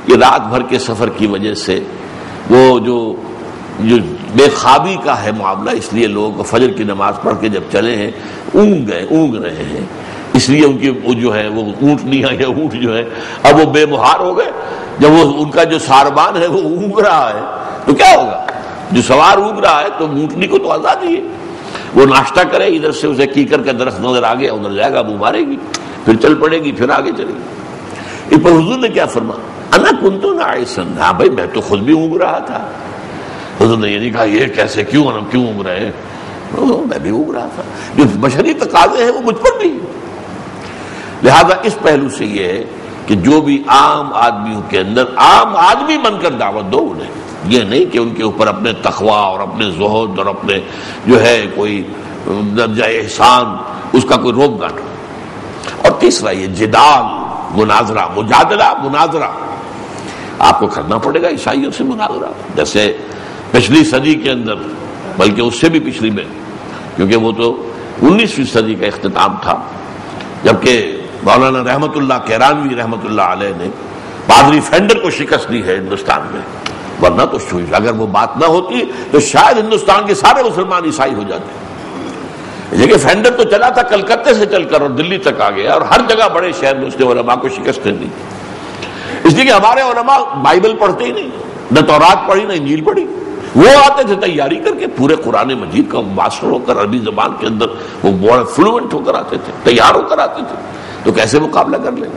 یہ رات بھر کے سفر کی وجہ سے وہ جو بے خوابی کا ہے معاملہ، اس لیے لوگ فجر کی نماز پڑھ کے جب چلے ہیں اونگ رہے ہیں، اس لیے ان کی وہ جو ہے وہ اونٹنیاں یا اونٹ جو ہے اب وہ بے مہار ہو گئے. جب وہ ان کا جو ساربان ہے وہ اونگ رہا ہے تو کیا ہوگا؟ جو سوار اونگ رہا ہے تو اونٹنی کو تو آزادی ہے، وہ ناشتہ کرے، ادھر سے اسے کیکر کا درخت نظر آ گیا ادھر جائے گا، وہ مارے گی، پھر چل پڑے گی، پھر آگے چلے گی. اس پر حضور نے کیا فرمایا؟ انا کنت ناعسا، ہاں بھائی میں تو خود بھی اونگ رہا تھا. حضور نے یہ نہیں کہا یہ کیسے، کیوں اونگ رہے ہیں؟ میں بھی اونگ رہا تھا. جو بشری تقاضے ہیں وہ مجھ پر بھی. لہذا اس پہلو سے یہ ہے کہ جو بھی عام آدمیوں کے اندر عام آدمی بن کر دعوت دو انہیں، یہ نہیں کہ ان کے اوپر اپنے تقویٰ اور اپنے زہد اور اپنے جو ہے کوئی درجہ احسان اس کا کوئی روپ گاٹو. اور تیسرا یہ جدال، مناظرہ، مناظرہ آپ کو کرنا پڑے گا عیسائیوں سے مناظرہ. جیسے پچھلی صدی کے اندر، بلکہ اس سے بھی پچھلی میں، کیونکہ وہ تو 19ویں صدی کا اختتام تھا جبکہ مولانا رحمت اللہ کیرانوی رحمت اللہ علیہ نے پادری فینڈر کو شکست دی ہے ہندوستان میں. ورنہ تو اگر وہ بات نہ ہوتی تو شاید ہندوستان کے سارے مسلمان عیسائی ہو جاتے. لیکن فینڈر تو چلا تھا کلکتے سے چل کر اور دلی تک آ گیا، اور ہر جگہ بڑے شہر میں اس نے علماء کو شکستیں دی. اس لیے کہ ہمارے علماء بائبل پڑھتے ہی نہیں، نہ تورات پڑھی نہ انجیل پڑھی. وہ آتے تھے تیاری کر کے پورے قرآن مجید کا ماسٹر ہو کر، عربی زبان کے اندر وہ بڑے فلوئنٹ ہو کر آتے تھے، تیار ہو کر آتے تھے. تو کیسے مقابلہ کر لیں؟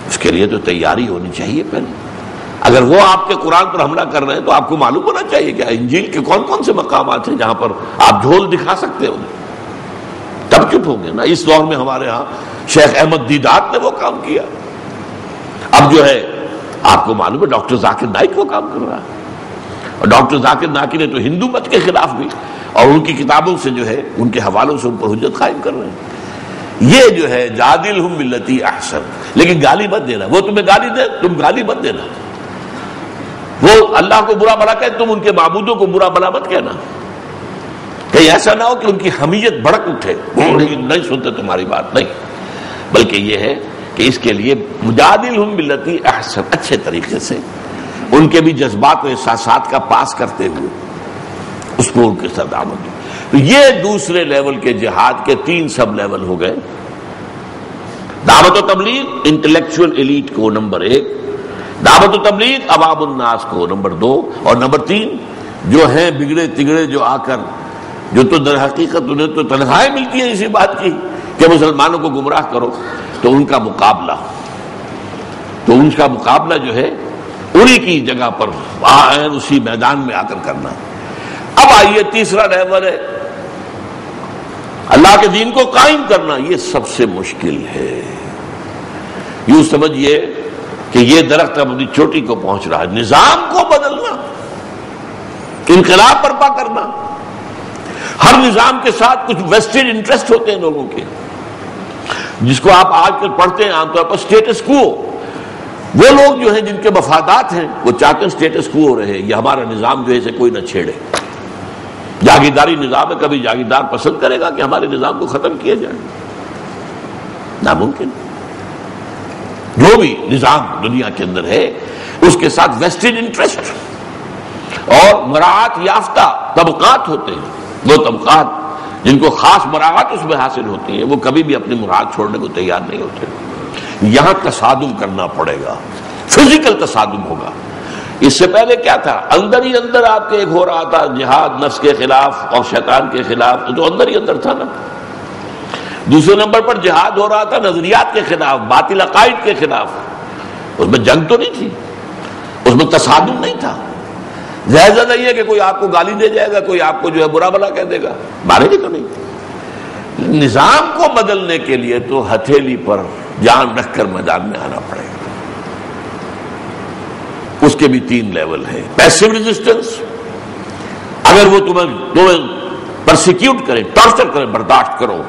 اس کے لیے تو تیاری ہونی چاہیے پہلے. اگر وہ آپ کے قرآن پر حملہ کر رہے ہیں تو آپ کو معلوم ہونا چاہیے کہ انجیل کے کون کون سے مقامات ہیں جہاں پر آپ جھول دکھا سکتے ہو. تب چپ ہوں گے نا. اس دور میں ہمارے ہاں شیخ احمد دیدات نے وہ کام کیا. اب جو ہے آپ کو معلوم ہے ڈاکٹر ذاکر نائک وہ کام کر رہا ہے، اور ڈاکٹر ذاکر نائک نے تو ہندو مت کے خلاف بھی، اور ان کی کتابوں سے جو ہے ان کے حوالوں سے ان پر حجت قائم کر رہے ہیں. یہ جو ہے جادلہم باللتی احسن، لیکن گالی مت دینا. وہ تمہیں گالی دے تم گالی مت دینا. وہ اللہ کو برا بھلا کہے تم ان کے معبودوں کو برا بھلا مت کہنا. کہیں ایسا نہ ہو کہ ان کی حمیت بھڑک اٹھے، نہیں سنتے تمہاری بات. نہیں، بلکہ یہ ہے کہ اس کے لیے مجادلہم باللتی احسن، اچھے طریقے سے ان کے بھی جذبات و احساسات کا پاس کرتے ہوئے اس کو ان کے ساتھ دعوت دی. تو یہ دوسرے لیول کے جہاد کے 3 سب لیول ہو گئے. دعوت و تبلیغ انٹلیکچوئل ایلیٹ کو نمبر 1، دعوت و تبلیغ عوام الناس کو نمبر 2، اور نمبر 3 جو ہیں بگڑے تگڑے جو آ کر جو تو در حقیقت انہیں تو تنخواہیں ملتی ہیں اسی بات کی کہ مسلمانوں کو گمراہ کرو، تو ان کا مقابلہ جو ہے انہی کی جگہ پر اسی میدان میں آ کر کرنا. اب آئیے تیسرا لیول ہے اللہ کے دین کو قائم کرنا. یہ سب سے مشکل ہے. یوں سمجھیے کہ یہ درخت اب اپنی چوٹی کو پہنچ رہا ہے. نظام کو بدلنا، انقلاب برپا کرنا. ہر نظام کے ساتھ کچھ ویسٹڈ انٹرسٹ ہوتے ہیں لوگوں کے، جس کو آپ آج کل پڑھتے ہیں عام طور پر اسٹیٹس کو. وہ لوگ جو ہیں جن کے مفادات ہیں وہ چاہتے ہیں اسٹیٹس کو رہے، یہ ہمارا نظام جو ہے اسے کوئی نہ چھیڑے. جاگیرداری نظام ہے، کبھی جاگیردار پسند کرے گا کہ ہمارے نظام کو ختم کیا جائے؟ ناممکن. جو بھی نظام دنیا کے اندر ہے اس کے ساتھ ویسٹڈ انٹرسٹ اور مراعات یافتہ طبقات ہوتے ہیں. وہ طبقات جن کو خاص مراعات اس میں حاصل ہوتی ہے وہ کبھی بھی اپنی مراد چھوڑنے کو تیار نہیں ہوتے. یہاں تصادم کرنا پڑے گا، فزیکل تصادم ہوگا. اس سے پہلے کیا تھا؟ اندر ہی اندر آپ کے ایک ہو رہا تھا جہاد نفس کے خلاف اور شیطان کے خلاف، تو اندر ہی اندر تھا نا. دوسرے نمبر پر جہاد ہو رہا تھا نظریات کے خلاف، باطل عقائد کے خلاف. اس میں جنگ تو نہیں تھی، اس میں تصادم نہیں تھا. جائزہ نہیں ہے کہ کوئی آپ کو گالی دے جائے گا، کوئی آپ کو جو ہے برا بھلا کہہ دے گا، مارے گی تو نہیں. نظام کو بدلنے کے لیے تو ہتھیلی پر جان رکھ کر میدان میں آنا پڑے گا. اس کے بھی 3 لیول ہیں. پیسو ریزسٹنس، اگر وہ تمہیں پرسیکیوٹ کرے، ٹارچر کرے، برداشت کرو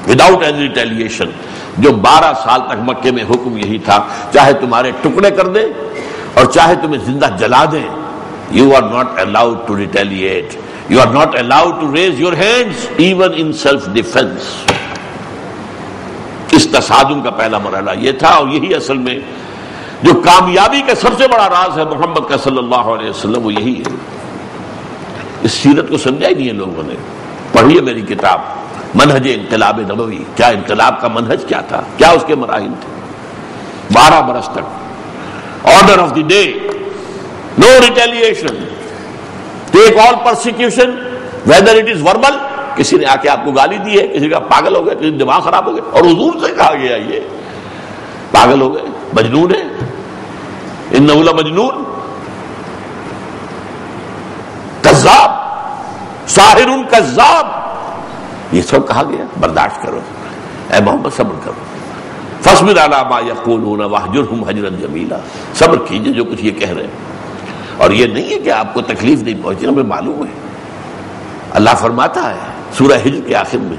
وداؤٹ اینی ریٹیلیشن. جو 12 سال تک مکے میں حکم یہی تھا، چاہے تمہارے ٹکڑے کر دیں اور چاہے تمہیں زندہ جلا دیں. You are not allowed to retaliate. You are not allowed to raise your hands even in self-defense. اس تصادم کا پہلا مرحلہ یہ تھا، اور یہی اصل میں جو کامیابی کا سب سے بڑا راز ہے محمد کا صلی اللہ علیہ وسلم، وہ یہی ہے۔ اس سیرت کو سمجھا ہی نہیں ہے لوگوں نے۔ پڑھیے میری کتاب منہج انقلاب نبوی، کیا انقلاب کا منہج کیا تھا، کیا اس کے مراحل تھے۔ 12 برس تک order of the day, know retaliation, take all persecution whether it is verbal. کسی نے آ کے آپ کو گالی دی ہے، کسی کا پاگل ہو گیا، کسی دماغ خراب ہو گیا، اور حضور سے کہا گیا یہ پاگل ہو گئے، مجنون ہے، انہ لمجنون، کذاب، ساحر کذاب، یہ سب کہا گیا۔ برداشت کرو اے محمد، صبر کرو، فاصبر علی ما یقولون واہجرہم ہجرا جمیلا، صبر کیجئے جو کچھ یہ کہہ رہے ہیں۔ اور یہ نہیں ہے کہ آپ کو تکلیف نہیں پہنچی، ہمیں معلوم ہے۔ اللہ فرماتا ہے سورہ ہجر کے آخر میں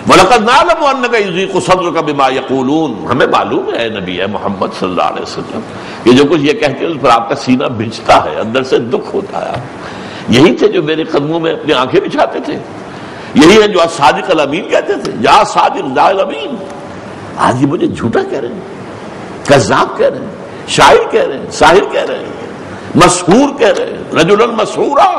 وَلَقَدْ نَعْلَمُ أَنَّكَ يُضِيقُ صَدْرُكَ بِمَا يَقُولُونَ، ہمیں معلوم ہے اے نبی، اے محمد صلی اللہ علیہ وسلم، کہ جو کچھ یہ کہتے ہیں اس پر آپ کا سینہ بھجتا ہے، اندر سے دکھ ہوتا ہے۔ یہی تھے جو میرے قدموں میں اپنی آنکھیں بچھاتے تھے، یہی ہے جو آج صادق الامین کہتے تھے، جا صادق ذا الامین، آج یہ مجھے جھوٹا کہہ رہے ہیں، کذاب کہہ رہے ہیں، شاعر کہہ رہے ہیں، ساحر کہہ رہے ہیں، مسحور کہہ رہے ہیں، رجلا مسحورا۔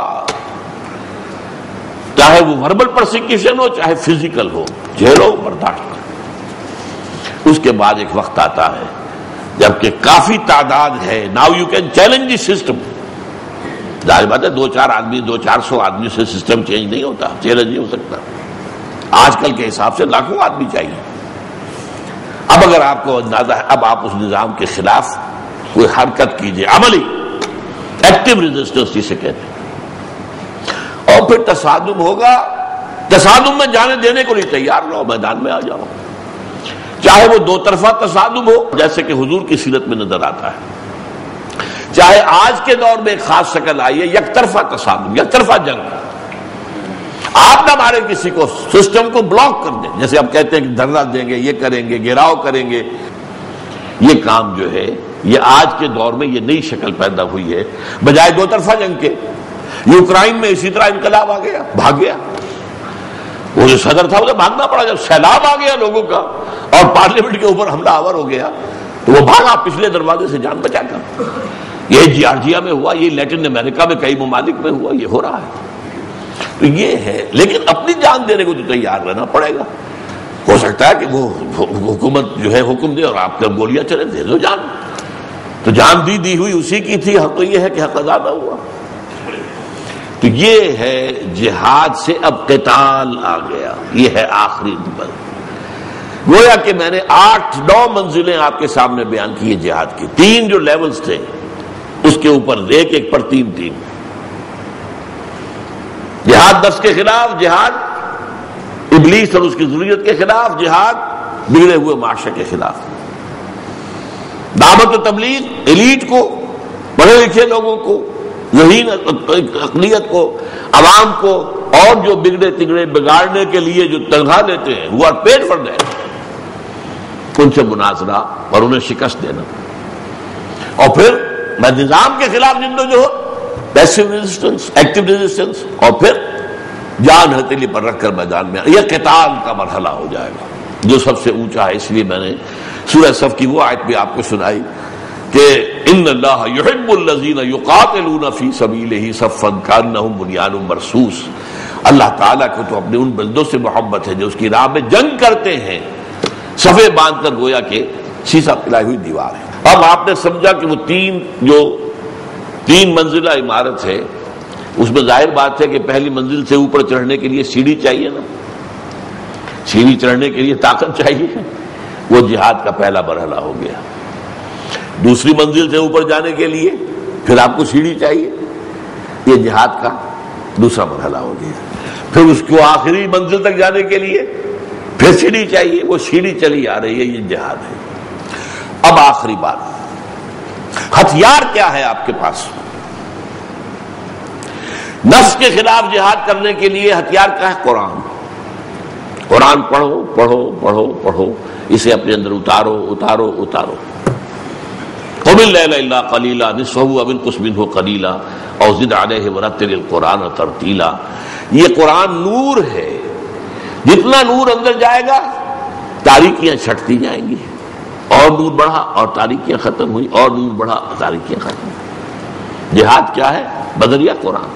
چاہے وہ وربل پرسیکیوشن ہو، چاہے فزیکل ہو، جھیلو، برداشت کرو۔ اس کے بعد ایک وقت آتا ہے جبکہ کافی تعداد ہے، now you can challenge the system. ظاہر بات ہے 2-4 آدمی، 200-400 آدمی سے سسٹم چینج نہیں ہوتا، چیلنج نہیں ہو سکتا۔ آج کل کے حساب سے لاکھوں آدمی چاہیے۔ اب اگر آپ کو اندازہ ہے، اب آپ اس نظام کے خلاف کوئی حرکت کیجئے، عملی ایکٹیو ریزسٹنس جسے کہتے ہیں، اور پھر تصادم ہوگا، تصادم میں جانے دینے کو نہیں تیار رہو، میدان میں آ جاؤ، چاہے وہ 2 طرفہ تصادم ہو جیسے کہ حضور کی سیرت میں نظر آتا ہے، چاہے آج کے دور میں ایک خاص شکل آئی ہے یک طرفہ تصادم، یک طرفہ جنگ۔ آپ نہ مارے کسی کو، سسٹم کو بلاک کر دیں، جیسے آپ کہتے ہیں کہ دھرنا دیں گے، یہ کریں گے، گھیراؤ کریں گے۔ یہ کام جو ہے یہ آج کے دور میں یہ نئی شکل پیدا ہوئی ہے، بجائے 2 طرفہ جنگ کے۔ یوکرائن میں اسی طرح انقلاب آ گیا، بھاگ گیا، وہ جو صدر تھا اسے بھاگنا پڑا، جب سیلاب آ گیا لوگوں کا اور پارلیمنٹ کے اوپر حملہ آور ہو گیا تو وہ بھاگا پچھلے دروازے سے جان بچا کر۔ یہ جارجیا میں ہوا، یہ لیٹن امریکہ میں کئی ممالک میں ہوا، یہ ہو رہا ہے۔ تو یہ ہے، لیکن اپنی جان دینے کو تو تیار رہنا پڑے گا۔ ہو سکتا ہے کہ وہ حکومت جو ہے حکم دے اور آپ کا گولیاں چلے، دے دو جان، تو جان دی ہوئی اسی کی تھی، حق تو یہ ہے کہ حق ادا نہ ہوا۔ تو یہ ہے جہاد سے اب قتال آ گیا، یہ ہے آخری نمبر۔ گویا کہ میں نے 8-9 منزلیں آپ کے سامنے بیان کی جہاد کی، 3 جو لیولز تھے اس کے اوپر ایک پر 3 جہاد نفس کے خلاف، جہاد ابلیس اور اس کی ذریت کے خلاف، جہاد بگڑے ہوئے معاشرے کے خلاف، دعوت و تبلیغ ایلیٹ کو، پڑھے لکھے لوگوں کو، ذہین اقلیت کو، عوام کو، اور جو بگڑے تگڑے بگاڑنے کے لیے جو تنخواہ لیتے ہیں وہ پیڈ فار دیٹ، ان سے مناظرہ اور انہیں شکست دینا۔ اور پھر میں نظام کے خلاف جو ہو پیسو ریزسٹنس، ایکٹیو ریزسٹنس، اور پھر جان ہتھیلی پر رکھ کر میدان میں، یہ قتال کا مرحلہ ہو جائے گا جو سب سے اونچا ہے۔ اس لیے میں نے سورہ صف کی وہ آیت بھی آپ کو سنائی کہ ان اللہ یحب الذین یقاتلون فی سبیلہ صفا کانہم بنیان مرصوص، اللہ تعالیٰ کو تو اپنے ان بندوں سے محبت ہے جو اس کی راہ میں جنگ کرتے ہیں، صفے باندھ کر، گویا کہ سیسا پلائی ہوئی دیوار ہے۔ اب آپ نے سمجھا کہ وہ 3 منزلہ عمارت ہے، اس میں ظاہر بات ہے کہ پہلی منزل سے اوپر چڑھنے کے لیے سیڑھی چاہیے نا، سیڑھی چڑھنے کے لیے طاقت چاہیے، وہ جہاد کا پہلا مرحلہ ہو گیا۔ دوسری منزل سے اوپر جانے کے لیے پھر آپ کو سیڑھی چاہیے، یہ جہاد کا دوسرا مرحلہ ہو گیا۔ پھر اس کو آخری منزل تک جانے کے لیے پھر سیڑھی چاہیے، وہ سیڑھی چلی آ رہی ہے، یہ جہاد ہے۔ اب آخری بات، ہتھیار کیا ہے آپ کے پاس؟ نفس کے خلاف جہاد کرنے کے لیے ہتھیار کیا ہے؟ قرآن۔ قرآن پڑھو پڑھو پڑھو پڑھو، اسے اپنے اندر اتارو اتارو اتارو۔ قم اللیل الا قلیلا نصفہ او انقص منہ قلیلا او زد علیہ ورتل القرآن ترتیلا۔ یہ قرآن نور ہے، جتنا نور اندر جائے گا تاریکیاں چھٹتی جائیں گی، اور نور بڑھا اور تاریکیاں ختم ہوئی، اور نور بڑھا اور تاریکیاں ختم ہوئی۔ جہاد کیا ہے؟ بدریہ قرآن۔